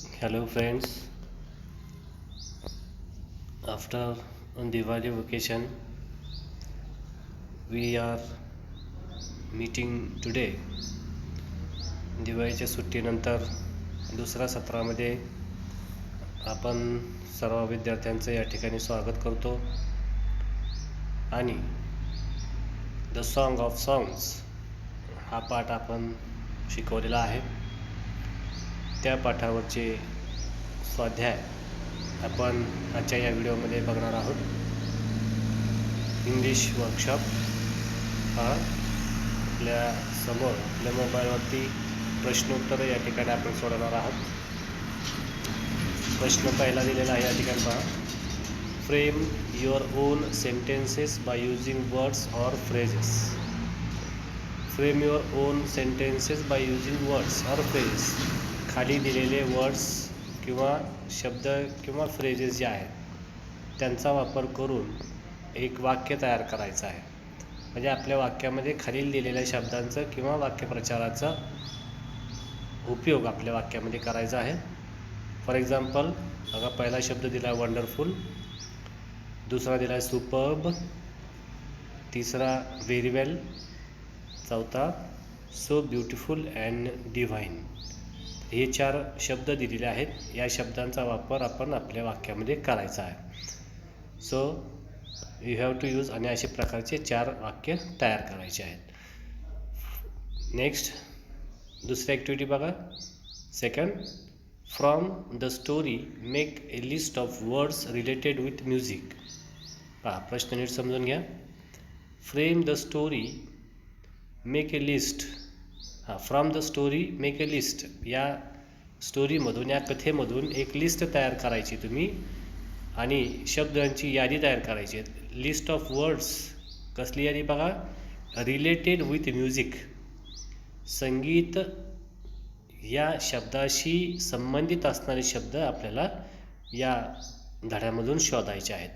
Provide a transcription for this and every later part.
Hello friends, after Diwali vacation we are meeting today. दिवाळीच्या सुट्टीनंतर दुसऱ्या सत्रामध्ये आपण सर्व विद्यार्थ्यांचं या ठिकाणी स्वागत करतो आणि द सॉन्ग ऑफ सॉंग्स हा पाठ आपण शिकवलेला आहे. त्या पाठावरचे स्वाध्याय आपण आजच्या या व्हिडिओमध्ये बघणार आहोत. इंग्लिश वर्कशॉप हा आपल्या समोर आपल्या मोबाईलवरती प्रश्नोत्तर या ठिकाणी आपण सोडवणार आहोत. प्रश्न पहिला दिलेला आहे या ठिकाणी पहा. Frame your on sentences by using words or phrases. Frame your on sentences by using words or phrases. खाली दिलेले वर्ड्स किंवा शब्द किंवा फ्रेजेस जे आहेत त्यांचा वापर करून एक वाक्य तयार करायचं आहे. म्हणजे आपल्या वाक्यामध्ये खालील दिलेल्या शब्दांचं किंवा वाक्यप्रचाराचा उपयोग आपल्या वाक्यामध्ये करायचा आहे. फॉर एक्झाम्पल बघा, पहिला शब्द दिला आहे वंडरफुल, दुसरा दिला आहे सुपर्ब, तिसरा व्हेरी वेल, चौथा सो ब्युटिफुल अँड डिव्हाइन. हे 4 शब्द दिलेले आहेत. या शब्दांचा वापर आपण आपल्या वाक्यामध्ये करायचा आहे. So you have to use आणि अशा प्रकारचे 4 वाक्य तयार करायचे आहेत. नेक्स्ट दुसरी ॲक्टिव्हिटी बघा. Second, from the story make a list of words related with music. पहा, प्रश्न नीट समजून घ्या. Frame the story make a list. From the story make a list. या स्टोरीमधून या कथेमधून एक लिस्ट तयार करायची तुम्ही आणि शब्दांची यादी तयार करायची आहे. लिस्ट ऑफ वर्ड्स कसली यादी बघा, रिलेटेड विथ म्युझिक. संगीत या शब्दाशी संबंधित असणारे शब्द आपल्याला या धड्यामधून शोधायचे आहेत.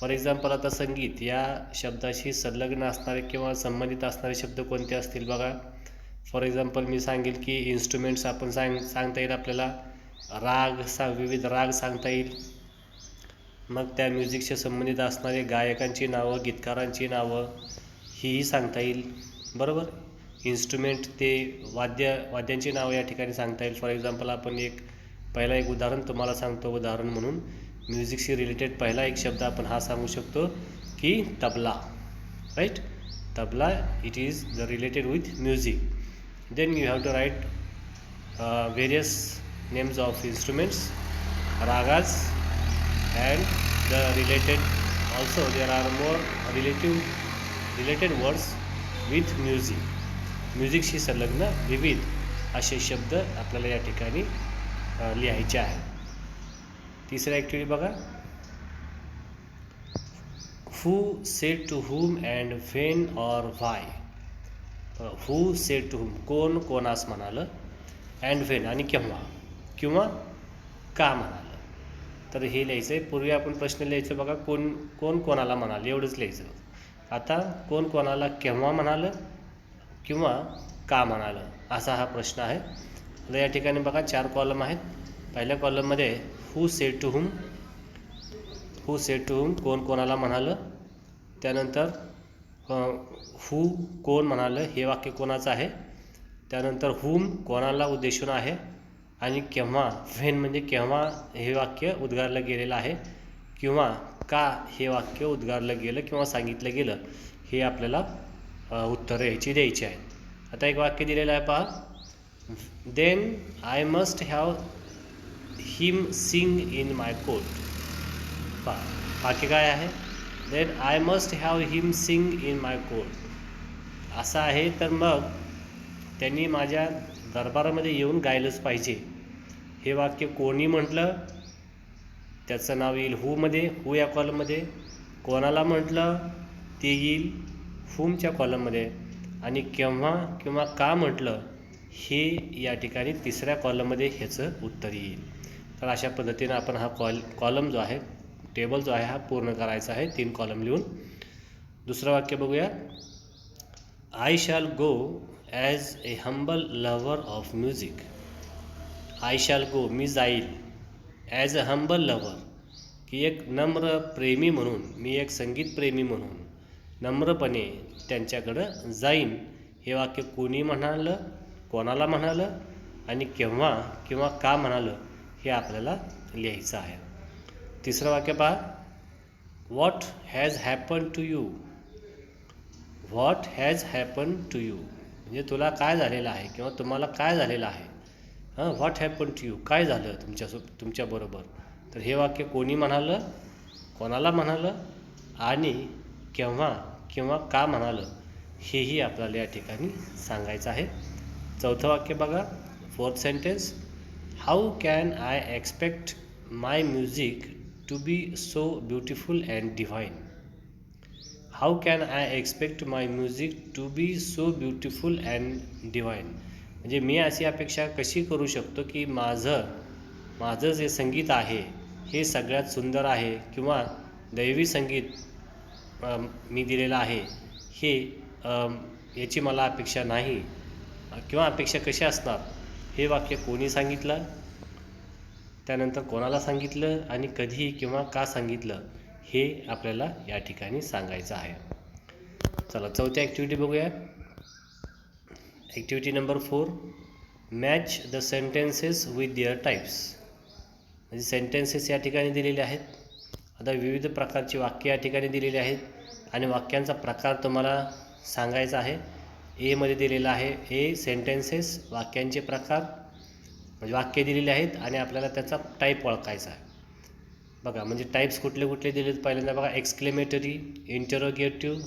फॉर एक्झाम्पल आता संगीत या शब्दाशी संलग्न असणारे किंवा संबंधित असणारे शब्द कोणते असतील बघा. फॉर एक्झाम्पल मी सांगेल की इन्स्ट्रुमेंट्स आपण सांगता येईल आपल्याला. राग विविध राग सांगता येईल. मग त्या म्युझिकशी संबंधित असणारे गायकांची नावं, गीतकारांची नावं हीही सांगता येईल. बरोबर. इन्स्ट्रुमेंट ते वाद्यांची नावं या ठिकाणी सांगता येईल. फॉर एक्झाम्पल आपण पहिला एक उदाहरण तुम्हाला सांगतो. उदाहरण म्हणून म्युझिकशी रिलेटेड पहिला एक शब्द आपण हा सांगू शकतो की tabla. Right. Tabla, it is the related with music. Then you have to write various names of instruments, ragas, and the related. Also there are more related words with music. म्युझिकशी संलग्न विविध असे शब्द आपल्याला या ठिकाणी लिहायचे आहेत. तिसरी ॲक्टिव्हिटी बघा. Who said to whom and when or why. Who said to whom, कोण कोणास म्हणालं, अँड व्हेन आणि केव्हा किंवा का म्हणालं. तर हे लिहायचं आहे. पूर्वी आपण प्रश्न लिहायचो बघा, कोण कोणाला म्हणालं एवढंच लिहायचं. आता कोण कोणाला केव्हा म्हणालं किंवा का म्हणालं असा हा प्रश्न आहे. आता या ठिकाणी बघा 4 कॉलम आहेत. पहिल्या कॉलममध्ये हू सेड टू हुम, कोण कोणाला म्हणालं. त्यानंतर हू कोण म्हणालं हे वाक्य कोणाचं आहे. त्यानंतर हुम कोणाला उद्देशून आहे आणि केव्हा व्हेन म्हणजे केव्हा हे वाक्य उद्गारलं गेलेलं आहे किंवा का हे वाक्य उद्गारलं गेलं किंवा सांगितलं गेलं हे आपल्याला उत्तरं याची द्यायची आहेत. आता एक वाक्य दिलेलं आहे पहा. Then I must have him sing in my court. पहा, वाक्य काय आहे. Then I must have him sing in my court असं आहे. तर मग त्यांनी माझ्या दरबारामध्ये येऊन गायलंच पाहिजे. हे वाक्य कोणी म्हटलं त्याचं नाव येईल हूमध्ये, हू या कॉलममध्ये. कोणाला म्हटलं ते येईल हुमच्या कॉलममध्ये. आणि केव्हा किंवा का म्हटलं हे या ठिकाणी तिसऱ्या कॉलममध्ये ह्याचं उत्तर येईल. तर अशा पद्धतीनं आपण हा कॉलम जो आहे, टेबल जो आहे हा पूर्ण करायचा आहे 3 कॉलम लिहून. दुसरं वाक्य बघूया. I shall go as a humble lover of music. I shall go, मी जाईल. ॲज अ हंबल लव्हर, की एक नम्र प्रेमी म्हणून, मी एक संगीतप्रेमी म्हणून नम्रपणे त्यांच्याकडं जाईन. हे वाक्य कोणी म्हणालं, कोणाला म्हणालं आणि केव्हा किंवा का म्हणालं हे आपल्याला लिहायचं आहे. तिसरं वाक्य पहा, what has happen to you. What has happen to you म्हणजे तुला काय झालेलं आहे किंवा तुम्हाला काय झालेलं आहे. व्हॉट हॅपन टू यू, काय झालं तुमच्याबरोबर. तर हे वाक्य कोणी म्हणालं, कोणाला म्हणालं आणि केव्हा किंवा का म्हणालं हेही आपल्याला या ठिकाणी सांगायचं आहे. चौथं वाक्य बघा, fourth sentence, how can I expect my music to be so beautiful and divine. How can I expect my music to be so beautiful and divine म्हणजे मी अशी अपेक्षा कशी करू शकतो की माझं जे संगीत आहे हे सगळ्यात सुंदर आहे किंवा दैवी संगीत मी दिलेलं आहे हे याची मला अपेक्षा नाही किंवा अपेक्षा कशी असणार. हे वाक्य कोणी सांगितलं, त्यानंतर कोणाला सांगितलं आणि कधी किंवा का सांगितलं हे आपल्याला या ठिकाणी सांगायचं आहे. चला चौथ्या ॲक्टिव्हिटी बघूया. Activity number 4, match the sentences with their types. म्हणजे सेंटेन्सेस या ठिकाणी दिलेले आहेत. आता विविध प्रकारची वाक्य या ठिकाणी दिलेली आहेत आणि वाक्यांचा प्रकार तुम्हाला सांगायचा आहे. एमध्ये दिलेला आहे, ए सेंटेन्सेस, वाक्यांचे प्रकार म्हणजे वाक्य दिलेले आहेत आणि आपल्याला त्याचा टाईप ओळखायचा आहे. बघा म्हणजे टाईप्स कुठले कुठले दिलेत पहिल्यांदा बघा, exclamatory, interrogative,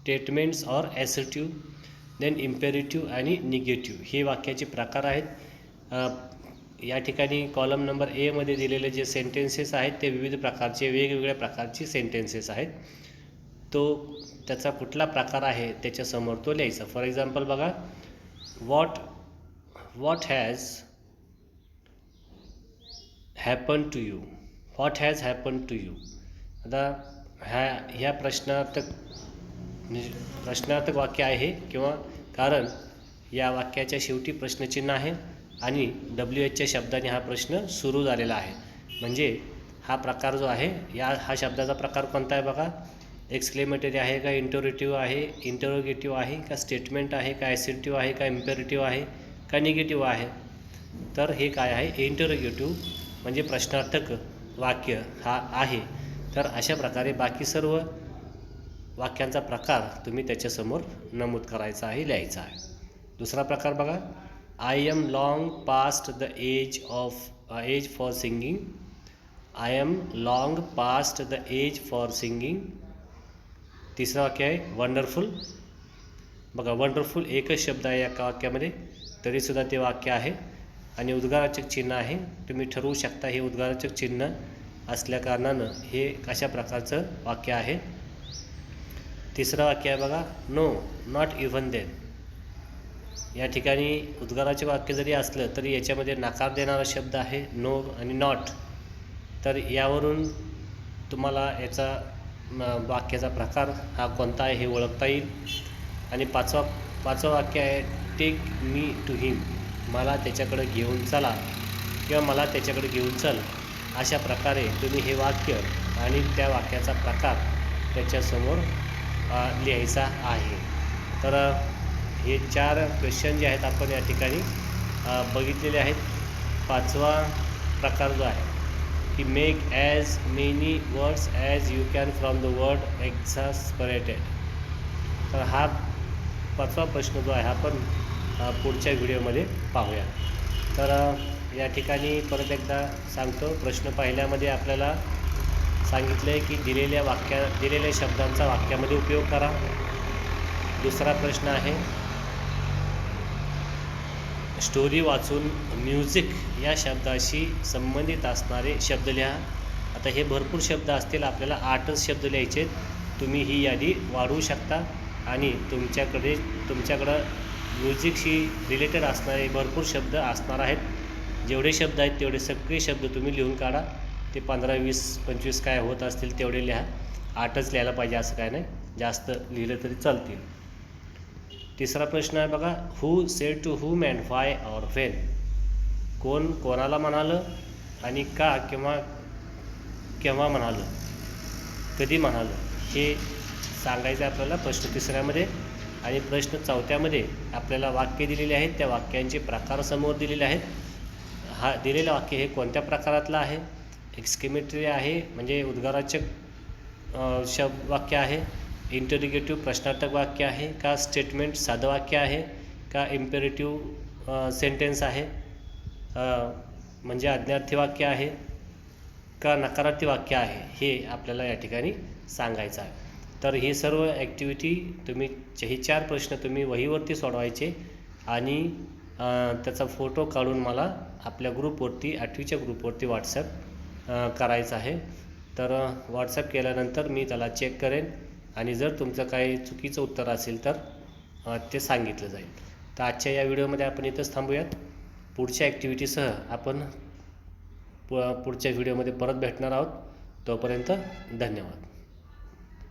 statements or assertive, then imperative आणि निगेटिव्ह हे वाक्याचे प्रकार आहेत. या ठिकाणी कॉलम नंबर एमध्ये दिलेले जे सेंटेन्सेस आहेत ते विविध प्रकारचे वेगवेगळ्या प्रकारचे सेंटेन्सेस आहेत. त्याचा कुठला प्रकार आहे त्याच्यासमोर तो लिहायचा. फॉर एक्झाम्पल बघा, what has happen to you. What has happen to you. आता ह्या प्रश्नार्थक वाक्य आहे किंवा कारण या वाक्याच्या शेवटी प्रश्नचिन्ह आहे आणि WHच्या शब्दाने हा प्रश्न सुरू झालेला आहे. म्हणजे हा प्रकार जो आहे हा शब्दाचा प्रकार कोणता आहे बघा, एक्सक्लेमेटरी आहे का, इंटरोगेटिव्ह आहे का, स्टेटमेंट आहे का, ॲसर्टिव्ह आहे का, इम्पेरेटिव्ह आहे का, निगेटिव्ह आहे. तर हे काय आहे, इंटरोगेटिव्ह म्हणजे प्रश्नार्थक वाक्य हा आहे. तर अशा प्रकारे बाकी सर्व वाक्यांचा प्रकार तुम्ही त्याच्यासमोर नमूद करायचा आहे, लिहायचा आहे. दुसरा प्रकार बघा, I am long past the age for singing. I am long past the age for singing. तिसरं वाक्य आहे वंडरफुल. बघा वंडरफुल एकच शब्द आहे या वाक्यामध्ये तरीसुद्धा ते वाक्य आहे आणि उद्गारवाचक चिन्ह आहे. तुम्ही ठरवू शकता हे उद्गारवाचक चिन्ह असल्याकारणानं हे कशा प्रकारचं वाक्य आहे. तिसरं वाक्य आहे बघा, नो नॉट इव्हन देन. या ठिकाणी उद्गाराचे वाक्य जरी असलं तरी याच्यामध्ये नकार देणारा शब्द आहे नो आणि नॉट. तर यावरून तुम्हाला याचा वाक्याचा प्रकार हा कोणता आहे हे ओळखता येईल. आणि पाचवं वाक्य आहे, टेक मी टू हिम. मला त्याच्याकडे घेऊन चला किंवा मला त्याच्याकडे घेऊन चल. अशा प्रकारे तुम्ही हे वाक्य आणि त्या वाक्याचा प्रकार त्याच्यासमोर लिहायचा आहे. तर हे 4 क्वेश्चन जे आहेत आपण या ठिकाणी बघितलेले आहेत. पाचवा प्रकार जो आहे की make as many words as you can from the word exasperated. तर हा पाचवा प्रश्न जो आहे आपण पुढच्या व्हिडिओमध्ये पाहूया. तर या ठिकाणी परत एकदा सांगतो, प्रश्न पहिल्यामध्ये आपल्याला सांगितलं आहे की दिलेल्या शब्दांचा वाक्यामध्ये उपयोग करा. दुसरा प्रश्न आहे, स्टोरी वाचून म्युझिक या शब्दाशी संबंधित असणारे शब्द लिहा. आता हे भरपूर शब्द असतील, आपल्याला 8च शब्द लिहायचे. तुम्ही ही यादी वाढवू शकता आणि तुमच्याकडं म्युझिकशी रिलेटेड असणारे भरपूर शब्द असणार आहेत. जेवढे शब्द आहेत तेवढे सगळे शब्द तुम्ही लिहून काढा. ते 15, 20, 25 काय होत असतील तेवढे लिहा. 8च लिहायला पाहिजे असं काय नाही, जास्त लिहिलं तरी चालतील. तिसरा प्रश्न आहे बघा, who said to whom and why or when. कोण कोणाला म्हणालं आणि का किंवा केव्हा म्हणालं, कधी म्हणालं, हे सांगायचं आहे आपल्याला प्रश्न तिसऱ्यामध्ये. आणि प्रश्न चौथ्यामध्ये आपल्याला वाक्य दिलेले आहेत, त्या वाक्यांचे प्रकार समोर दिलेले आहेत. हा दिलेलं वाक्य हे कोणत्या प्रकारातलं आहे, एक्सक्लेमेटरी आहे म्हणजे उद्गाराचक वाक्य आहे, इंटरिगेटिव्ह प्रश्नार्थक वाक्य आहे का, स्टेटमेंट साधं वाक्य आहे का, इम्पेरेटिव्ह सेंटेन्स आहे म्हणजे आज्ञार्थी वाक्य आहे का, नकारार्थी वाक्य आहे, हे आपल्याला या ठिकाणी सांगायचं आहे. तर ही सर्व ॲक्टिव्हिटी तुम्ही हे 4 प्रश्न तुम्ही वहीवरती सोडवायचे आणि त्याचा फोटो काढून मला आपल्या ग्रुपवरती 8वीच्या ग्रुपवरती व्हॉट्सॲप करायचं आहे. तर व्हॉट्सॲप केल्यानंतर मी त्याला चेक करेन आणि जर तुमचं काही चुकीचं उत्तर असेल तर ते सांगितलं जाईल. तर आजच्या या व्हिडिओमध्ये आपण इथंच थांबूयात. पुढच्या ॲक्टिव्हिटीसह आपण पुढच्या व्हिडिओमध्ये परत भेटणार आहोत. तोपर्यंत धन्यवाद.